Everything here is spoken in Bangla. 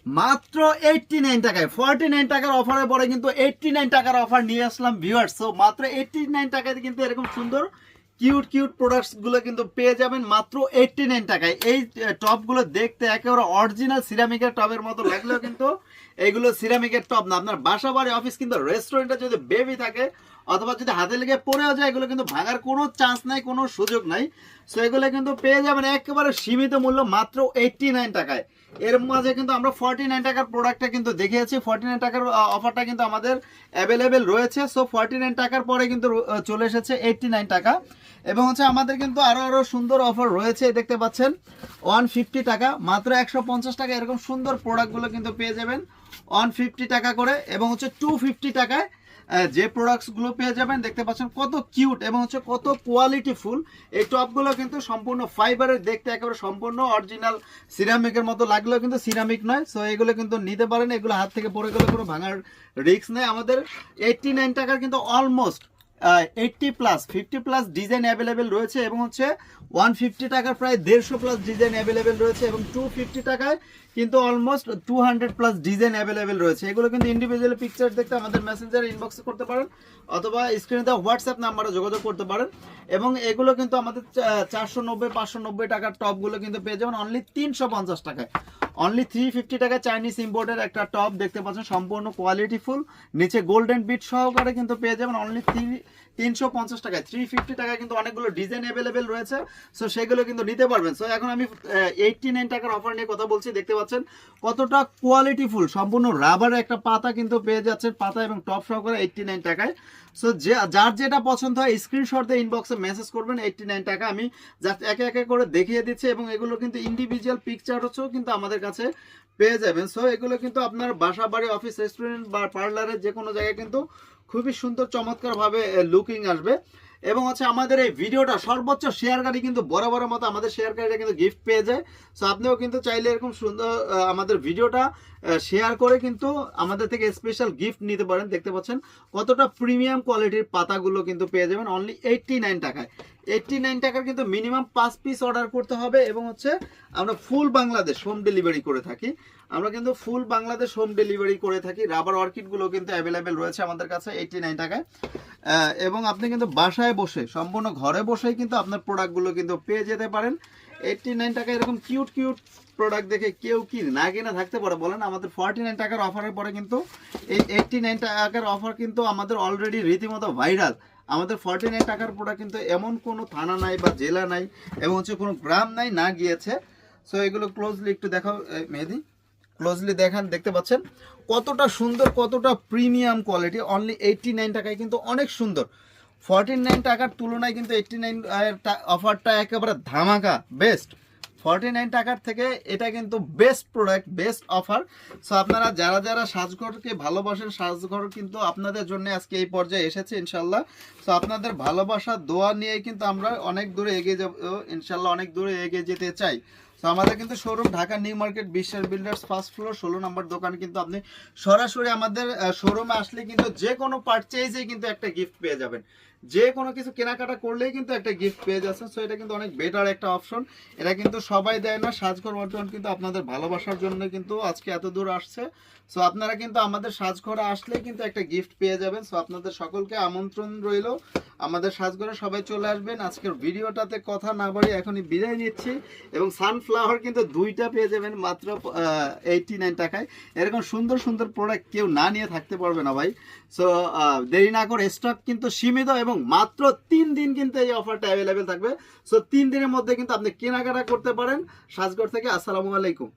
মাত্র 89 টাকায় 49 টাকার অফারের পরে কিন্তু 89 টাকার অফার নিয়ে আসলাম ভিউয়ার্স। সো মাত্র 89 টাকায় কিন্তু এরকম সুন্দর কিউট কিউট প্রোডাক্টস গুলো কিন্তু পেয়ে যাবেন মাত্র 89 টাকায়। এই টপ গুলো দেখতে একেবারে অরিজিনাল সিরামিকের টবের মতো লাগলেও কিন্তু এগুলো সিরামিকের টপ না। আপনার বাসা বাড়ি অফিস কিন্তু রেস্টুরেন্টে যদি বেবি থাকে অথবা যদি হাতে লেগে পড়েও যায় এগুলো কিন্তু ভাঙার কোনো চান্স নাই, কোনো সুযোগ নাই। সো এগুলো কিন্তু পেয়ে যাবেন একেবারে সীমিত মূল্য মাত্র 89 টাকায়। এর মাঝে কিন্তু আমরা 49 টাকার প্রোডাক্টটা কিন্তু দেখিয়েছি। 49 টাকার অফারটা কিন্তু আমাদের অ্যাভেলেবেল রয়েছে। সো 49 টাকার পরে কিন্তু চলে এসেছে 89 টাকা। এবং হচ্ছে আমাদের কিন্তু আরো সুন্দর অফার রয়েছে, দেখতে পাচ্ছেন 150 টাকা, মাত্র 150 টাকা এরকম সুন্দর প্রোডাক্টগুলো কিন্তু পেয়ে যাবেন 150 টাকা করে। এবং হচ্ছে 250 টাকায় যে প্রোডাক্টসগুলো পেয়ে যাবেন, দেখতে পাচ্ছেন কত কিউট এবং হচ্ছে কত কোয়ালিটিফুল। এই টপগুলো কিন্তু সম্পূর্ণ ফাইবারের, দেখতে একেবারে সম্পূর্ণ অরিজিনাল সিরামিকের মতো লাগলেও কিন্তু সিরামিক নয়। সো এগুলো কিন্তু নিতে পারেন, এগুলো হাত থেকে পড়ে গেলে কোনো ভাঙার রিস্ক নেই। আমাদের 89 টাকার কিন্তু almost 80 plus 50 plus design available রয়েছে। এবং হচ্ছে 150 টাকার প্রায় 150 প্লাস ডিজাইন অ্যাভেলেবেল রয়েছে। এবং 250 টাকায় কিন্তু অলমোস্ট 200 প্লাস ডিজাইন অ্যাভেলেবেল রয়েছে। এগুলো কিন্তু ইন্ডিভিজুয়াল পিকচার দেখতে আমাদের মেসেঞ্জারে ইনবক্সে করতে পারেন অথবা স্ক্রিনে দেওয়া হোয়াটসঅ্যাপ নাম্বারে যোগাযোগ করতে পারেন। এবং এগুলো কিন্তু আমাদের 490 590 টাকার টপগুলো কিন্তু পেয়ে যাবেন অনলি 350 টাকায়। অনলি 350 টাকা চাইনিজ ইম্পোর্টের একটা টপ দেখতে পাচ্ছেন, সম্পূর্ণ কোয়ালিটিফুল, নিচে গোল্ডেন বিট সহকারে কিন্তু পেয়ে যাবেন অনলি 350 টাকায়। 350 টাকায় কিন্তু অনেকগুলো ডিজাইন অ্যাভেলেবেল রয়েছে। সো সেগুলো কিন্তু নিতে পারবেন। সো এখন আমি 89 টাকার অফার নিয়ে কথা বলছি, দেখতে পাচ্ছেন কতটা কোয়ালিটিফুল, সম্পূর্ণ রাবারের একটা পাতা কিন্তু পেয়ে যাচ্ছেন, পাতা এবং টপ সহকারে 89 টাকায়। সো যার যেটা পছন্দ হয় স্ক্রিনশট দিয়ে ইনবক্সে মেসেজ করবেন 89 টাকা। আমি জাস্ট একে একে করে দেখিয়ে দিচ্ছি এবং এগুলো কিন্তু ইন্ডিভিজুয়াল পিকচার হচ্ছেও কিন্তু আমাদের কাছে পেয়ে যাবেন। সো এগুলো কিন্তু আপনার বাসা বাড়ি অফিস রেস্টুরেন্ট বা পার্লারের যে কোনো জায়গায় কিন্তু খুবই সুন্দর চমৎকার ভাবে লুকিং আসবে। এবং হচ্ছে আমাদের এই ভিডিওটা সর্বোচ্চ শেয়ারকারী কিন্তু বরাবরের মতো আমাদের শেয়ারকারীরা কিন্তু গিফট পেয়ে যায়। সো আপনিও কিন্তু চাইলে এরকম সুন্দর আমাদের ভিডিওটা শেয়ার করে কিন্তু আমাদের থেকে স্পেশাল গিফট নিতে পারেন। দেখতে পাচ্ছেন কতটা প্রিমিয়াম কোয়ালিটির পাতাগুলো কিন্তু পেয়ে যাবেন অনলি 89 টাকায়। 89 টাকার কিন্তু মিনিমাম 5 পিস অর্ডার করতে হবে। এবং হচ্ছে আমরা ফুল বাংলাদেশ হোম ডেলিভারি করে থাকি। আমরা কিন্তু ফুল বাংলাদেশ হোম ডেলিভারি করে থাকি। রাবার অর্কিডগুলো কিন্তু অ্যাভেলেবেল রয়েছে আমাদের কাছে 89 টাকায়। এবং আপনি কিন্তু বাসায় বসে সম্পূর্ণ ঘরে বসেই কিন্তু আপনার প্রোডাক্টগুলো কিন্তু পেয়ে যেতে পারেন 89 টাকায়। এরকম কিউট কিউট প্রোডাক্ট দেখে কেউ কি না কিনা থাকতে পারে বলেন? আমাদের 49 টাকার অফারের পরে কিন্তু এই 89 টাকার অফার কিন্তু আমাদের অলরেডি রীতিমতো ভাইরাল। আমাদের 49 টাকার প্রোডাক্ট কিন্তু এমন কোনো থানা নাই বা জেলা নাই এবং হচ্ছে কোনো গ্রাম নাই না গিয়েছে। সো এগুলো ক্লোজলি একটু দেখাও মেহেদি, ক্লোজলি দেখান, দেখতে পাচ্ছেন কতটা সুন্দর, কতটা প্রিমিয়াম কোয়ালিটি। অনলি 89 টাকায় কিন্তু অনেক সুন্দর। 49 টাকার তুলনায় কিন্তু 89 অফারটা একেবারে ধামাকা বেস্ট। 49 টাকার থেকে এটা কিন্তু best product, best offer. So আপনারা যারা যারা সাজঘরকে ভালোবাসেন, সাজঘর কিন্তু আপনাদের জন্য আজকে এই পর্যায়ে এসেছে ইনশাল্লাহ। সো আপনাদের ভালোবাসা দোয়া নিয়ে কিন্তু আমরা অনেক দূরে এগিয়ে যাব ইনশাল্লাহ, অনেক দূরে এগিয়ে যেতে চাই। তো আমাদের কিন্তু শোরুম ঢাকা নিউ মার্কেট বিশ্বাস বিল্ডার্স ফার্স্ট ফ্লোর 16 নম্বর দোকান। কিন্তু আপনি সরাসরি আমাদের শোরুমে আসলে কিন্তু যে কোনো পারচেজে কিন্তু একটা গিফট পেয়ে যাবেন, যে কোনো কিছু কেনাকাটা করলেই কিন্তু একটা গিফট পেয়ে যাচ্ছেন। সো এটা কিন্তু অনেক বেটার একটা অপশন। এটা কিন্তু সবাই দেয় না। সাজঘর বর্তমান কিন্তু আপনাদের ভালোবাসার জন্য কিন্তু আজকে এত দূর আসছে। সো আপনারা কিন্তু আমাদের সাজঘরে আসলেই কিন্তু একটা গিফট পেয়ে যাবেন। সো আপনাদের সকলকে আমন্ত্রণ রইল, আমাদের সাজঘরে সবাই চলে আসবেন। আজকের ভিডিওটাতে কথা না বাড়িয়ে এখনই বিদায় নিচ্ছি। এবং সানফ্লাওয়ার কিন্তু 2টা পেয়ে যাবেন মাত্র 89 টাকায়। এরকম সুন্দর সুন্দর প্রোডাক্ট কেউ না নিয়ে থাকতে পারবে না ভাই। সো দেরি না করে, স্টক কিন্তু সীমিত এবং মাত্র 3 দিন কিন্তু এই অফারটা অ্যাভেলেবেল থাকবে। সো 3 দিনের মধ্যে কিন্তু আপনি কেনাকাটা করতে পারেন সাজঘর থেকে। আসসালামু আলাইকুম।